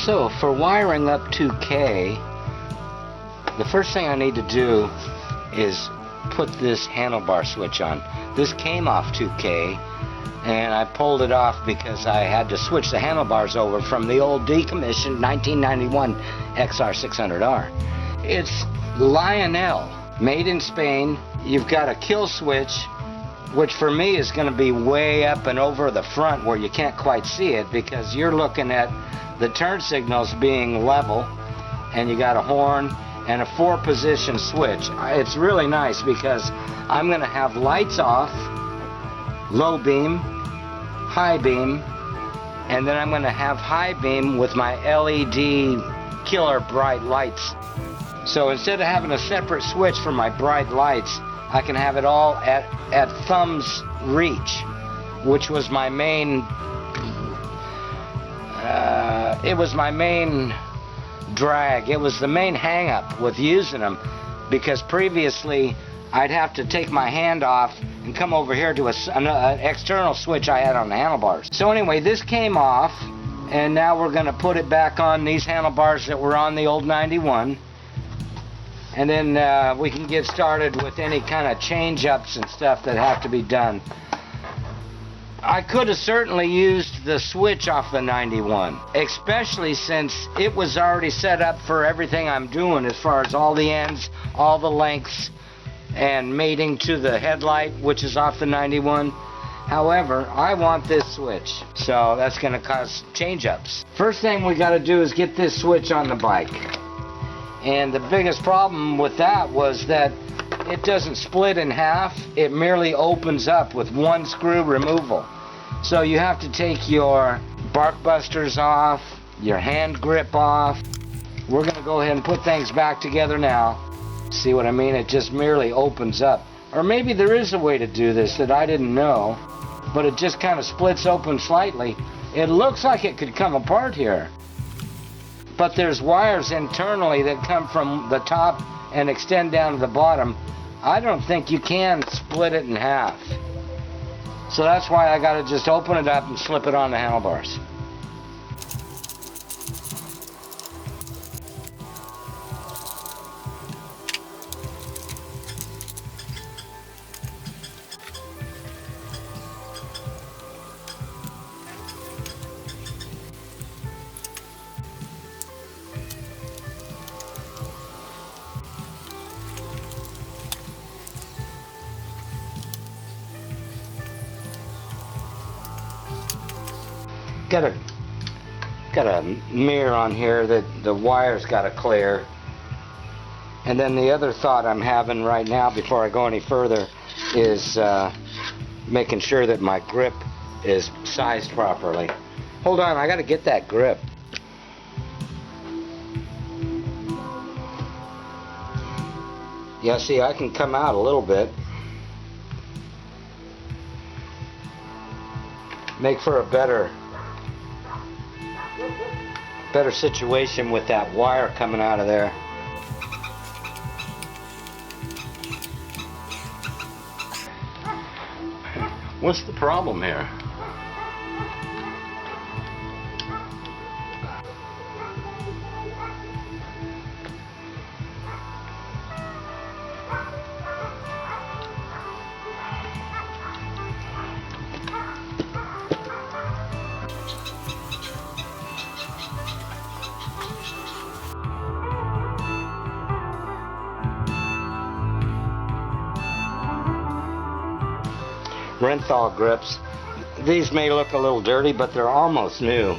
So for wiring up 2K, the first thing I need to do is put this handlebar switch on. This came off 2K, and I pulled it off because I had to switch the handlebars over from the old decommissioned 1991 XR600R. It's Lionel, made in Spain. You've got a kill switch, which for me is going to be way up and over the front where you can't quite see it because you're looking at the turn signals being level, and you got a horn and a 4-position switch. It's really nice because I'm going to have lights off, low beam, high beam, and then I'm going to have high beam with my LED killer bright lights. So instead of having a separate switch for my bright lights, I can have it all at thumb's reach, which was my main it was my main drag. It was the main hang-up with using them, because previously I'd have to take my hand off and come over here to an external switch I had on the handlebars. So anyway, this came off, and now we're going to put it back on these handlebars that were on the old 91. And then we can get started with any kind of change-ups and stuff that have to be done. I could have certainly used the switch off the 91, especially since it was already set up for everything I'm doing as far as all the ends, all the lengths, and mating to the headlight, which is off the 91. However, I want this switch, so that's going to cause change-ups. First thing we got to do is get this switch on the bike. And the biggest problem with that was that it doesn't split in half. It merely opens up with one screw removal. So you have to take your bark busters off, your hand grip off. We're going to go ahead and put things back together now. See what I mean? It just merely opens up. Or maybe there is a way to do this that I didn't know, but it just kind of splits open slightly. It looks like it could come apart here. But there's wires internally that come from the top and extend down to the bottom. I don't think you can split it in half. So that's why I got to just open it up and slip it on the handlebars. Got a mirror on here that the wire's got to clear. And then the other thought I'm having right now before I go any further is making sure that my grip is sized properly. Hold on, I got to get that grip. Yeah, see, I can come out a little bit. Make for a better situation with that wire coming out of there. What's the problem here? Renthal grips. These may look a little dirty, but they're almost new.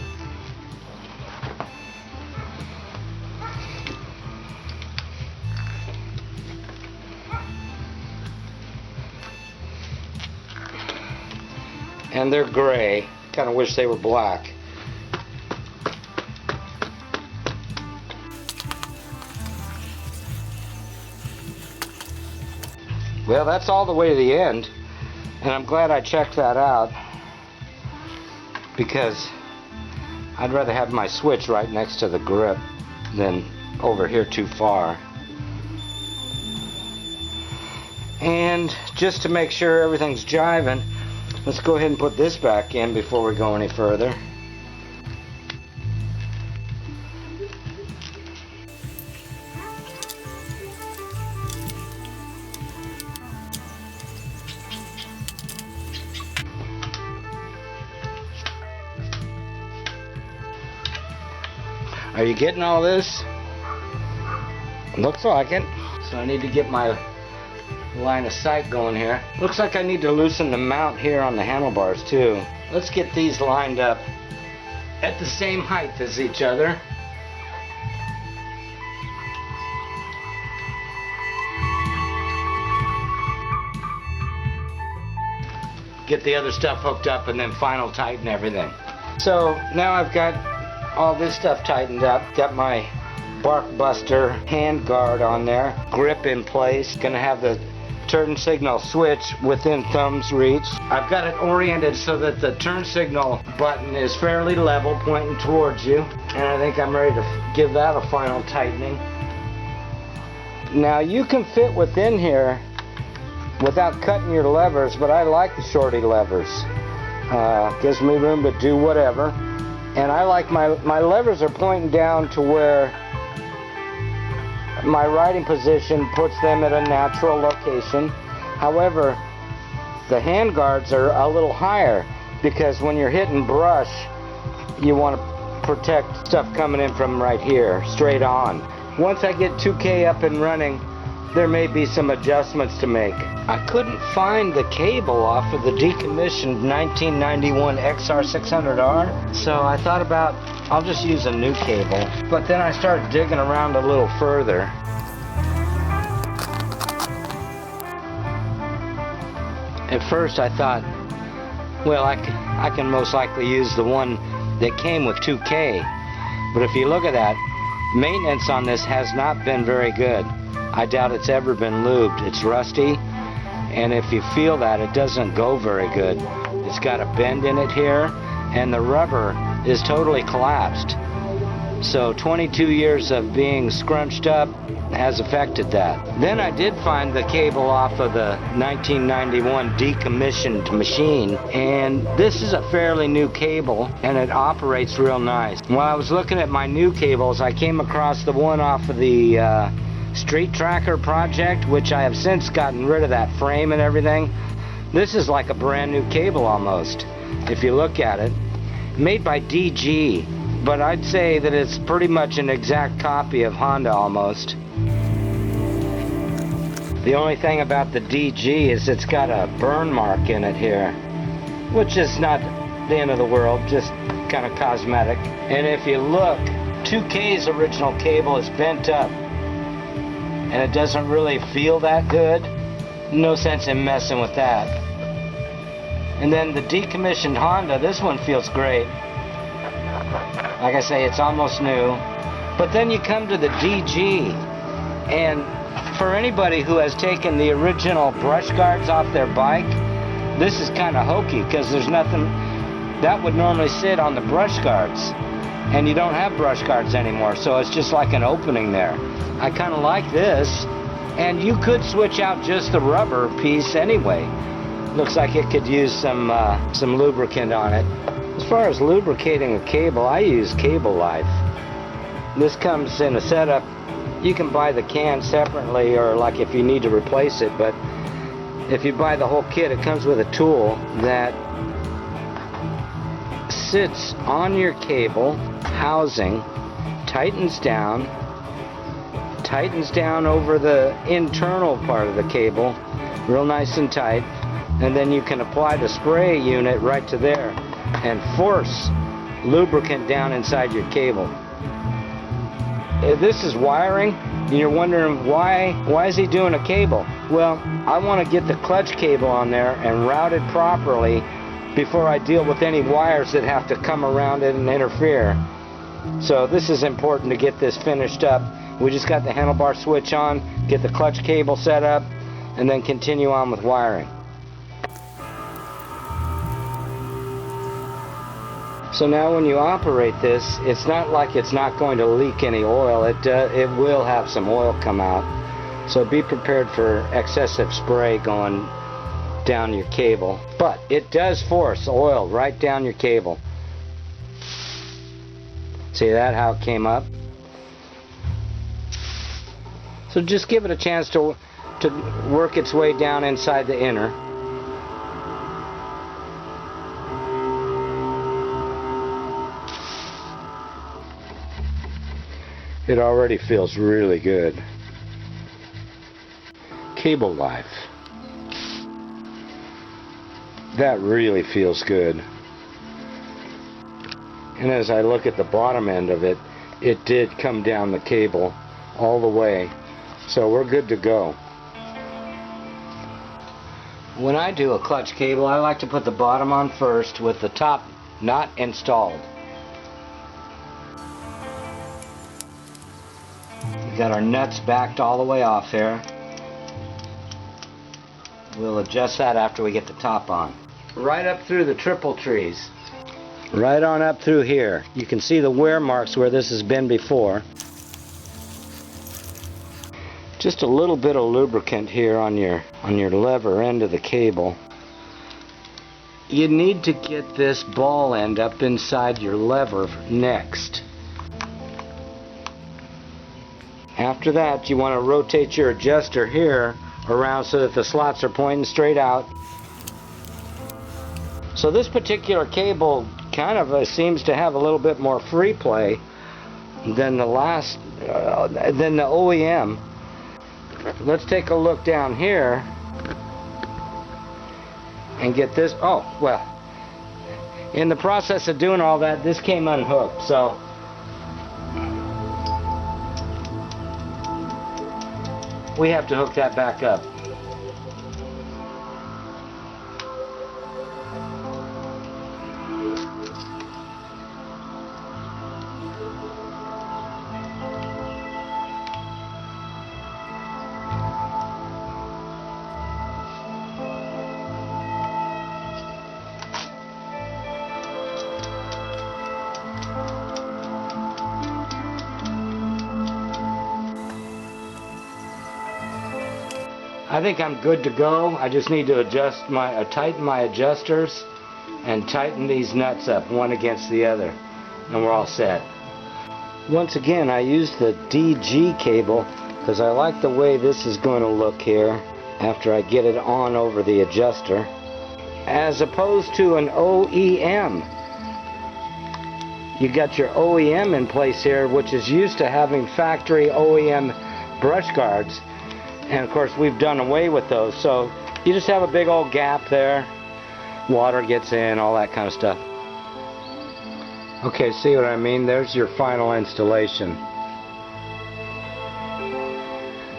And they're gray. Kind of wish they were black. Well, that's all the way to the end. And I'm glad I checked that out, because I'd rather have my switch right next to the grip than over here too far. And just to make sure everything's jiving, let's go ahead and put this back in before we go any further. Are you getting all this? Looks like it. So I need to get my line of sight going here. Looks like I need to loosen the mount here on the handlebars too. Let's get these lined up at the same height as each other. Get the other stuff hooked up and then final tighten everything. So now I've got all this stuff tightened up. Got my bark buster hand guard on there, grip in place. Gonna have the turn signal switch within thumb's reach. I've got it oriented so that the turn signal button is fairly level, pointing towards you. And I think I'm ready to give that a final tightening. Now you can fit within here without cutting your levers, but I like the shorty levers. Gives me room to do whatever. And I like my levers are pointing down to where my riding position puts them at a natural location. However, the hand guards are a little higher because when you're hitting brush, you want to protect stuff coming in from right here, straight on. Once I get 2K up and running, there may be some adjustments to make. I couldn't find the cable off of the decommissioned 1991 XR600R, so I thought about I'll just use a new cable. But then I started digging around a little further. At first I thought, well, I can most likely use the one that came with 2K. But if you look at that, maintenance on this has not been very good. I doubt it's ever been lubed. It's rusty, and if you feel that, it doesn't go very good. It's got a bend in it here, and the rubber is totally collapsed. So 22 years of being scrunched up has affected that. Then I did find the cable off of the 1991 decommissioned machine, and this is a fairly new cable, and it operates real nice. While I was looking at my new cables, I came across the one off of the Street Tracker project, which I have since gotten rid of that frame and everything. This is like a brand new cable almost, if you look at it. Made by DG, but I'd say that it's pretty much an exact copy of Honda almost. The only thing about the DG is it's got a burn mark in it here, which is not the end of the world, just kind of cosmetic. And if you look, 2K's original cable is bent up, and it doesn't really feel that good. No sense in messing with that. And then the decommissioned Honda, this one feels great. Like I say, it's almost new. But then you come to the DG, and for anybody who has taken the original brush guards off their bike, this is kind of hokey because there's nothing that would normally sit on the brush guards, and you don't have brush guards anymore, so it's just like an opening there. I kind of like this, and you could switch out just the rubber piece anyway. Looks like it could use some lubricant on it. As far as lubricating a cable, I use Cable Life. This comes in a setup. You can buy the can separately, or like if you need to replace it, but if you buy the whole kit, it comes with a tool that sits on your cable housing, tightens down over the internal part of the cable, real nice and tight, and then you can apply the spray unit right to there and force lubricant down inside your cable. If this is wiring, and you're wondering why is he doing a cable? Well, I want to get the clutch cable on there and route it properly before I deal with any wires that have to come around it and interfere. So this is important to get this finished up. We just got the handlebar switch on, get the clutch cable set up, and then continue on with wiring. So now when you operate this, it's not like it's not going to leak any oil. It will have some oil come out. So be prepared for excessive spray going down your cable. But it does force oil right down your cable. See that, how it came up? So just give it a chance to work its way down inside the inner. It already feels really good. Cable life. That really feels good. And as I look at the bottom end of it, it did come down the cable all the way. So we're good to go. When I do a clutch cable, I like to put the bottom on first with the top not installed. We got our nuts backed all the way off there. We'll adjust that after we get the top on. Right up through the triple trees. Right on up through here. You can see the wear marks where this has been before. Just a little bit of lubricant here on your lever end of the cable. You need to get this ball end up inside your lever next. After that, you want to rotate your adjuster here around so that the slots are pointing straight out. So this particular cable kind of seems to have a little bit more free play than the OEM. Let's take a look down here and get this. Oh, well, in the process of doing all that, this came unhooked, so we have to hook that back up. I think I'm good to go. I just need to tighten my adjusters and tighten these nuts up one against the other, and we're all set. Once again, I used the DG cable because I like the way this is going to look here after I get it on over the adjuster, as opposed to an OEM. You got your OEM in place here, which is used to having factory OEM brush guards. And of course we've done away with those, so you just have a big old gap there, water gets in, all that kind of stuff. Okay, see what I mean? There's your final installation.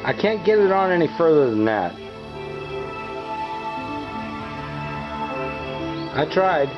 I can't get it on any further than that. I tried.